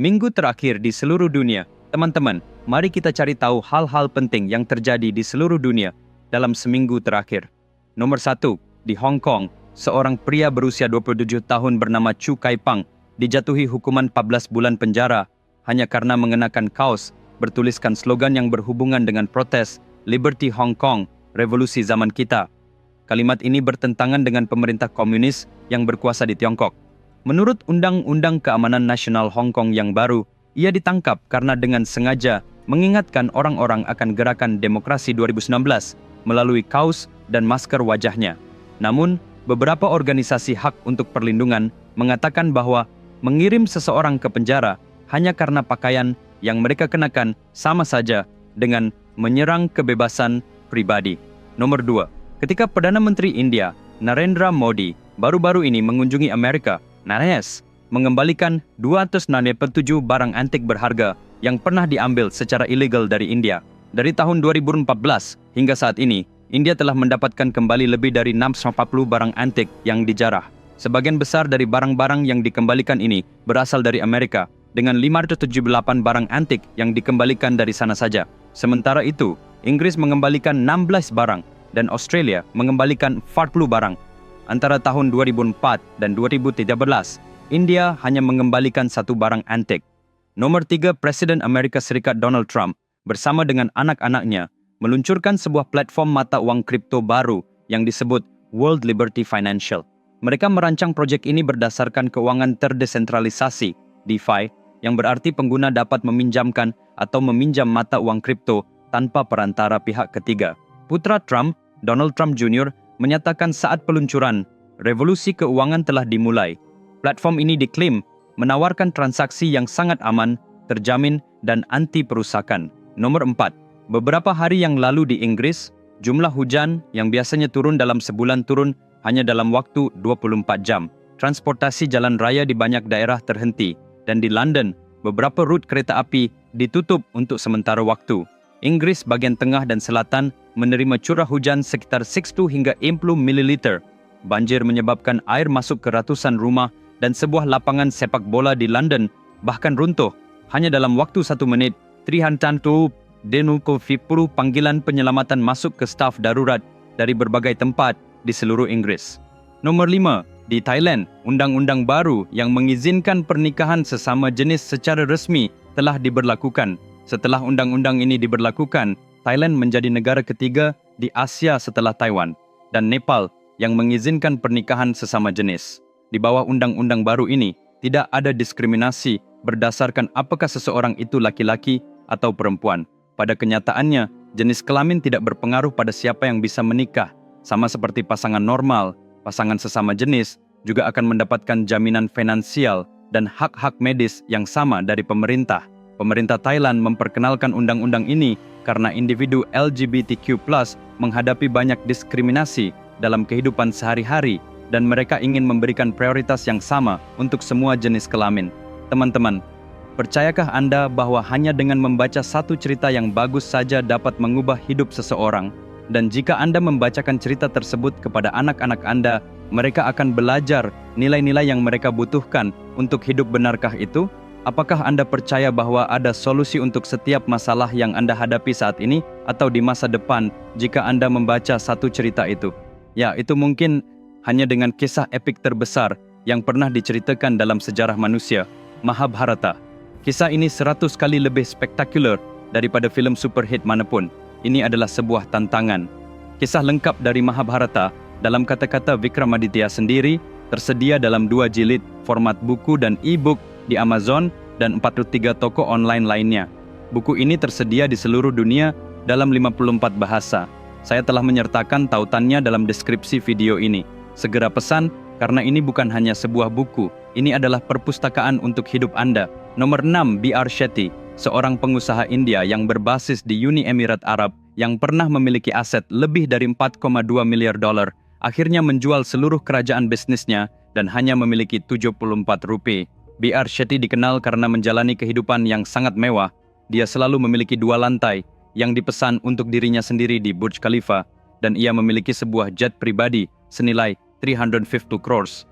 Minggu terakhir di seluruh dunia. Teman-teman, mari kita cari tahu hal-hal penting yang terjadi di seluruh dunia dalam seminggu terakhir. Nomor 1, di Hong Kong, seorang pria berusia 27 tahun bernama Chu Kai-pang dijatuhi hukuman 14 bulan penjara hanya karena mengenakan kaos bertuliskan slogan yang berhubungan dengan protes Liberty Hong Kong, revolusi zaman kita. Kalimat ini bertentangan dengan pemerintah komunis yang berkuasa di Tiongkok. Menurut Undang-Undang Keamanan Nasional Hong Kong yang baru, ia ditangkap karena dengan sengaja mengingatkan orang-orang akan gerakan demokrasi 2019 melalui kaos dan masker wajahnya. Namun, beberapa organisasi hak untuk perlindungan mengatakan bahwa mengirim seseorang ke penjara hanya karena pakaian yang mereka kenakan sama saja dengan menyerang kebebasan pribadi. Nomor 2, ketika Perdana Menteri India, Narendra Modi, baru-baru ini mengunjungi Amerika, Nares mengembalikan 297 barang antik berharga yang pernah diambil secara ilegal dari India. Dari tahun 2014 hingga saat ini, India telah mendapatkan kembali lebih dari 640 barang antik yang dijarah. Sebagian besar dari barang-barang yang dikembalikan ini berasal dari Amerika, dengan 578 barang antik yang dikembalikan dari sana saja. Sementara itu, Inggris mengembalikan 16 barang dan Australia mengembalikan 40 barang. Antara tahun 2004 dan 2013, India hanya mengembalikan 1 barang antik. Nomor 3, Presiden Amerika Serikat Donald Trump bersama dengan anak-anaknya meluncurkan sebuah platform mata uang kripto baru yang disebut World Liberty Financial. Mereka merancang proyek ini berdasarkan keuangan terdesentralisasi, DeFi, yang berarti pengguna dapat meminjamkan atau meminjam mata uang kripto tanpa perantara pihak ketiga. Putra Trump, Donald Trump Jr., menyatakan saat peluncuran, revolusi keuangan telah dimulai. Platform ini diklaim menawarkan transaksi yang sangat aman, terjamin, dan anti perusakan. Nomor 4, beberapa hari yang lalu di Inggris, jumlah hujan yang biasanya turun dalam sebulan turun hanya dalam waktu 24 jam. Transportasi jalan raya di banyak daerah terhenti, dan di London, beberapa rute kereta api ditutup untuk sementara waktu. Inggris bagian tengah dan selatan menerima curah hujan sekitar 60 hingga 80 ml. Banjir menyebabkan air masuk ke ratusan rumah dan sebuah lapangan sepak bola di London bahkan runtuh. Hanya dalam waktu 1 menit, 310 panggilan penyelamatan masuk ke staf darurat dari berbagai tempat di seluruh Inggris. Nomor 5, di Thailand, undang-undang baru yang mengizinkan pernikahan sesama jenis secara resmi telah diberlakukan. Setelah undang-undang ini diberlakukan, Thailand menjadi negara ketiga di Asia setelah Taiwan dan Nepal yang mengizinkan pernikahan sesama jenis. Di bawah undang-undang baru ini, tidak ada diskriminasi berdasarkan apakah seseorang itu laki-laki atau perempuan. Pada kenyataannya, jenis kelamin tidak berpengaruh pada siapa yang bisa menikah. Sama seperti pasangan normal, pasangan sesama jenis juga akan mendapatkan jaminan finansial dan hak-hak medis yang sama dari pemerintah. Pemerintah Thailand memperkenalkan undang-undang ini karena individu LGBTQ+ menghadapi banyak diskriminasi dalam kehidupan sehari-hari dan mereka ingin memberikan prioritas yang sama untuk semua jenis kelamin. Teman-teman, percayakah Anda bahwa hanya dengan membaca satu cerita yang bagus saja dapat mengubah hidup seseorang? Dan jika Anda membacakan cerita tersebut kepada anak-anak Anda, mereka akan belajar nilai-nilai yang mereka butuhkan untuk hidup. Benarkah itu? Apakah Anda percaya bahwa ada solusi untuk setiap masalah yang Anda hadapi saat ini atau di masa depan jika Anda membaca satu cerita itu? Ya, itu mungkin hanya dengan kisah epik terbesar yang pernah diceritakan dalam sejarah manusia, Mahabharata. Kisah ini 100 kali lebih spektakuler daripada filem superhit manapun. Ini adalah sebuah tantangan. Kisah lengkap dari Mahabharata dalam kata-kata Vikramaditya sendiri tersedia dalam 2 jilid format buku dan e-book di Amazon dan 43 toko online lainnya. Buku ini tersedia di seluruh dunia dalam 54 bahasa. Saya telah menyertakan tautannya dalam deskripsi video ini. Segera pesan karena ini bukan hanya sebuah buku, ini adalah perpustakaan untuk hidup Anda. Nomor 6, B.R. Shetty, seorang pengusaha India yang berbasis di Uni Emirat Arab yang pernah memiliki aset lebih dari 4,2 miliar dolar, akhirnya menjual seluruh kerajaan bisnisnya dan hanya memiliki 74 rupiah. B.R. Shetty dikenal karena menjalani kehidupan yang sangat mewah. Dia selalu memiliki 2 lantai yang dipesan untuk dirinya sendiri di Burj Khalifa, dan ia memiliki sebuah jet pribadi senilai 350 crores.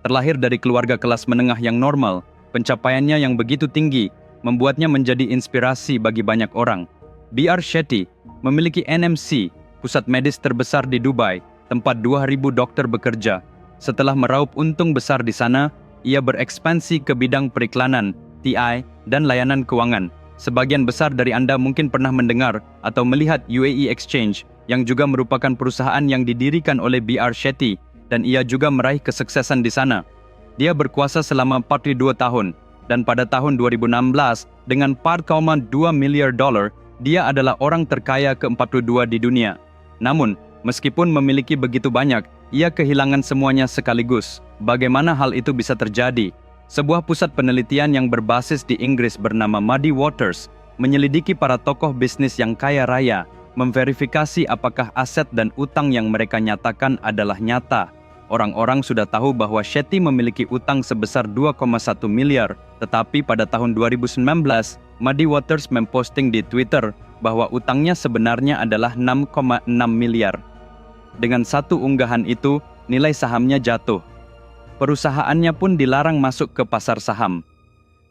Terlahir dari keluarga kelas menengah yang normal, Pencapaiannya yang begitu tinggi membuatnya menjadi inspirasi bagi banyak orang. B.R. Shetty memiliki NMC, pusat medis terbesar di Dubai, tempat 2.000 dokter bekerja. Setelah meraup untung besar di sana, ia berekspansi ke bidang periklanan, TI, dan layanan keuangan. Sebagian besar dari Anda mungkin pernah mendengar atau melihat UAE Exchange, yang juga merupakan perusahaan yang didirikan oleh B.R. Shetty, dan ia juga meraih kesuksesan di sana. Dia berkuasa selama 42 tahun, dan pada tahun 2016, dengan 4,2 miliar dolar, dia adalah orang terkaya ke-42 di dunia. Namun, meskipun memiliki begitu banyak, ia kehilangan semuanya sekaligus. Bagaimana hal itu bisa terjadi? Sebuah pusat penelitian yang berbasis di Inggris bernama Muddy Waters menyelidiki para tokoh bisnis yang kaya raya, memverifikasi apakah aset dan utang yang mereka nyatakan adalah nyata. Orang-orang sudah tahu bahwa Shetty memiliki utang sebesar 2,1 miliar, tetapi pada tahun 2019, Muddy Waters memposting di Twitter bahwa utangnya sebenarnya adalah 6,6 miliar. Dengan satu unggahan itu, nilai sahamnya jatuh. Perusahaannya pun dilarang masuk ke pasar saham.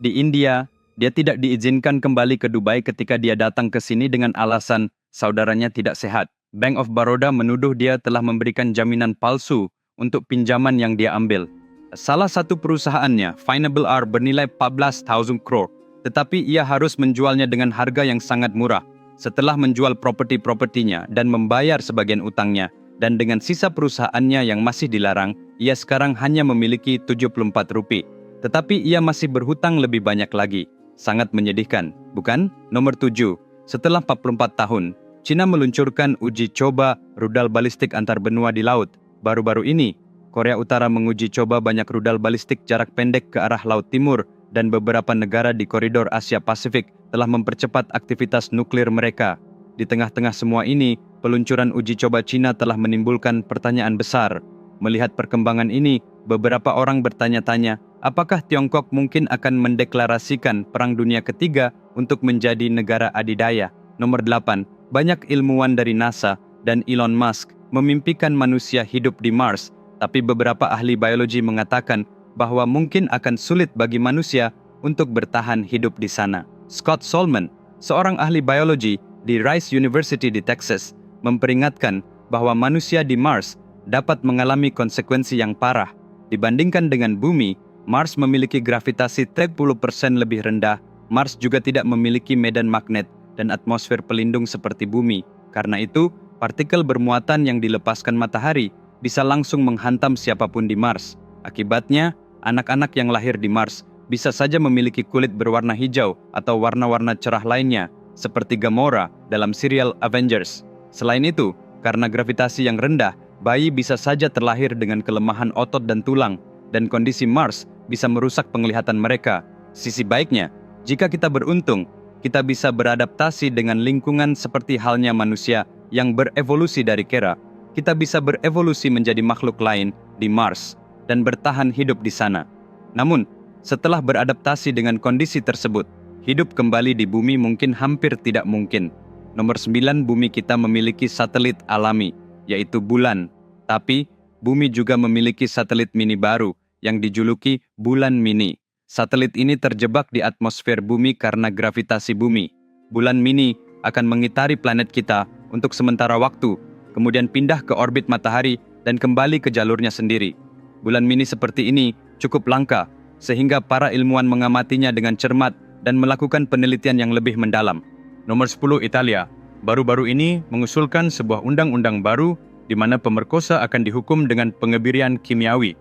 Di India, dia tidak diizinkan kembali ke Dubai ketika dia datang ke sini dengan alasan saudaranya tidak sehat. Bank of Baroda menuduh dia telah memberikan jaminan palsu untuk pinjaman yang dia ambil. Salah satu perusahaannya, Finable R, bernilai 14,000 crore, tetapi ia harus menjualnya dengan harga yang sangat murah. Setelah menjual properti-propertinya dan membayar sebagian utangnya, dan dengan sisa perusahaannya yang masih dilarang, ia sekarang hanya memiliki 74 rupiah. Tetapi ia masih berhutang lebih banyak lagi. Sangat menyedihkan, bukan? Nomor 7. Setelah 44 tahun, China meluncurkan uji coba rudal balistik antar benua di laut. Baru-baru ini, Korea Utara menguji coba banyak rudal balistik jarak pendek ke arah Laut Timur, dan beberapa negara di koridor Asia Pasifik telah mempercepat aktivitas nuklir mereka. Di tengah-tengah semua ini, peluncuran uji coba China telah menimbulkan pertanyaan besar. Melihat perkembangan ini, beberapa orang bertanya-tanya, apakah Tiongkok mungkin akan mendeklarasikan Perang Dunia Ketiga untuk menjadi negara adidaya? Nomor 8. Banyak ilmuwan dari NASA dan Elon Musk memimpikan manusia hidup di Mars, tapi beberapa ahli biologi mengatakan bahwa mungkin akan sulit bagi manusia untuk bertahan hidup di sana. Scott Solomon, seorang ahli biologi di Rice University di Texas, memperingatkan bahwa manusia di Mars dapat mengalami konsekuensi yang parah. Dibandingkan dengan bumi, Mars memiliki gravitasi 30% lebih rendah. Mars juga tidak memiliki medan magnet dan atmosfer pelindung seperti bumi. Karena itu, partikel bermuatan yang dilepaskan matahari bisa langsung menghantam siapapun di Mars. Akibatnya, anak-anak yang lahir di Mars bisa saja memiliki kulit berwarna hijau atau warna-warna cerah lainnya, seperti Gamora dalam serial Avengers. Selain itu, karena gravitasi yang rendah, bayi bisa saja terlahir dengan kelemahan otot dan tulang, dan kondisi Mars bisa merusak penglihatan mereka. Sisi baiknya, jika kita beruntung, kita bisa beradaptasi dengan lingkungan seperti halnya manusia yang berevolusi dari kera. Kita bisa berevolusi menjadi makhluk lain di Mars dan bertahan hidup di sana. Namun, setelah beradaptasi dengan kondisi tersebut, hidup kembali di bumi mungkin hampir tidak mungkin. Nomor 9, bumi kita memiliki satelit alami, yaitu bulan. Tapi, bumi juga memiliki satelit mini baru yang dijuluki bulan mini. Satelit ini terjebak di atmosfer bumi karena gravitasi bumi. Bulan mini akan mengitari planet kita untuk sementara waktu, kemudian pindah ke orbit matahari dan kembali ke jalurnya sendiri. Bulan mini seperti ini cukup langka, sehingga para ilmuwan mengamatinya dengan cermat dan melakukan penelitian yang lebih mendalam. Nomor 10, Italia. Baru-baru ini mengusulkan sebuah undang-undang baru di mana pemerkosa akan dihukum dengan pengebirian kimiawi.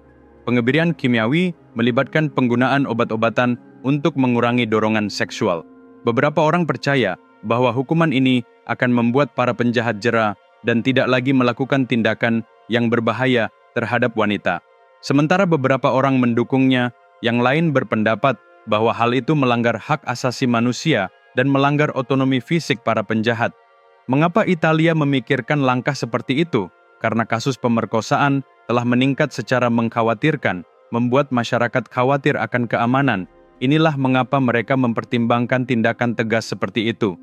Pengebirian kimiawi melibatkan penggunaan obat-obatan untuk mengurangi dorongan seksual. Beberapa orang percaya bahwa hukuman ini akan membuat para penjahat jera dan tidak lagi melakukan tindakan yang berbahaya terhadap wanita. Sementara beberapa orang mendukungnya, yang lain berpendapat bahwa hal itu melanggar hak asasi manusia dan melanggar otonomi fisik para penjahat. Mengapa Italia memikirkan langkah seperti itu? Karena kasus pemerkosaan telah meningkat secara mengkhawatirkan, membuat masyarakat khawatir akan keamanan. Inilah mengapa mereka mempertimbangkan tindakan tegas seperti itu.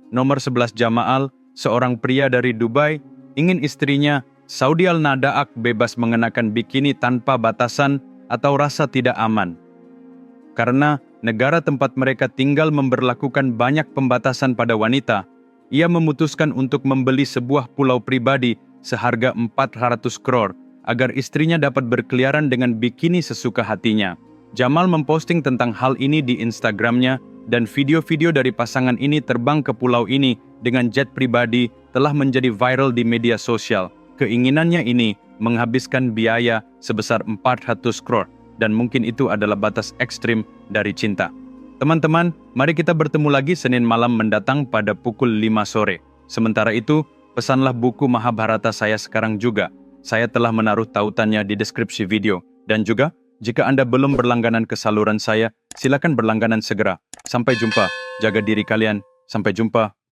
Nomor 11, Jamal, seorang pria dari Dubai, ingin istrinya, Saudi Al-Nadaak, bebas mengenakan bikini tanpa batasan atau rasa tidak aman. Karena negara tempat mereka tinggal memberlakukan banyak pembatasan pada wanita, ia memutuskan untuk membeli sebuah pulau pribadi seharga 400 crore agar istrinya dapat berkeliaran dengan bikini sesuka hatinya. Jamal memposting tentang hal ini di Instagramnya dan video-video dari pasangan ini terbang ke pulau ini dengan jet pribadi telah menjadi viral di media sosial. Keinginannya ini menghabiskan biaya sebesar 400 crore dan mungkin itu adalah batas ekstrim dari cinta. Teman-teman, mari kita bertemu lagi Senin malam mendatang pada pukul 5 sore. Sementara itu, pesanlah buku Mahabharata saya sekarang juga. Saya telah menaruh tautannya di deskripsi video. Dan juga, jika Anda belum berlangganan ke saluran saya, silakan berlangganan segera. Sampai jumpa, jaga diri kalian. Sampai jumpa.